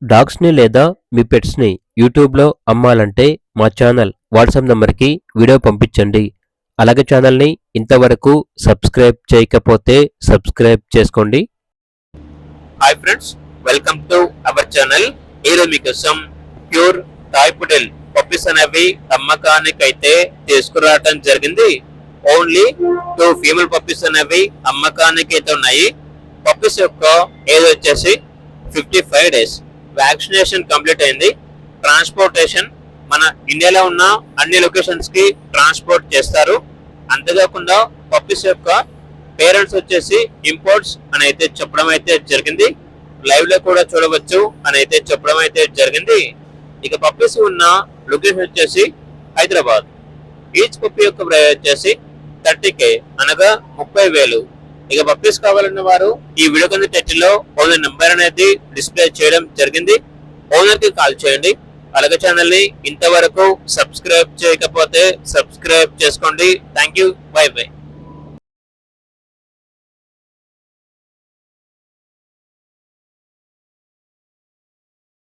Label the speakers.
Speaker 1: డాగ్స్‌ని లేదా మీ పెట్స్‌ని యూట్యూబ్‌లో అమ్మాలంటే మా ఛానల్ వాట్సాప్ నంబర్‌కి వీడియో పంపించండి. అలాగే ఛానల్‌ని ఇంతవరకు సబ్స్క్రైబ్ చేయకపోతే సబ్స్క్రైబ్ చేసుకోండి.
Speaker 2: Hi friends, welcome to our channel. ఈరోజు మీకోసం ప్యూర్ టాయ్ పుడెల్ పప్పీస్ అనేవి అమ్మకానికైతే తీసుకురావడం జరిగింది. ఓన్లీ 2 ఫీమేల్ పప్పీస్ అనేవి అమ్మకానికి అయితే ఉన్నాయి. పప్పీస్ యొక్క ఏజ్ వచ్చేసి 55 డేస్. వ్యాక్సినేషన్ కంప్లీట్ అయింది. ట్రాన్స్పోర్టేషన్ మన ఇండియాలో ఉన్న అన్ని లొకేషన్స్ కి ట్రాన్స్పోర్ట్ చేస్తారు. అంతేకాకుండా పప్పీస్ యొక్క పేరెంట్స్ వచ్చేసి ఇంపోర్ట్స్ అని అయితే చెప్పడం అయితే జరిగింది. లైవ్ లో కూడా చూడవచ్చు అని అయితే చెప్పడం అయితే జరిగింది. ఇక పప్పీస్ ఉన్న లొకేషన్ వచ్చేసి హైదరాబాద్. ఈచ్ పప్పీ యొక్క ప్రైస్ వచ్చేసి 30K అనగా 30,000. ఇక పప్పీస్ కావాలన్న వారు ఈ వీడియో కింద టైటిల్ లో ఓనర్ నెంబర్ అనేది డిస్ప్లే చేయడం జరిగింది. ఓనర్ కి కాల్ చేయండి. అలాగే ఛానల్ ని ఇంతవరకు సబ్స్క్రైబ్ చేయకపోతే సబ్స్క్రైబ్ చేసుకోండి. Thank you. By by.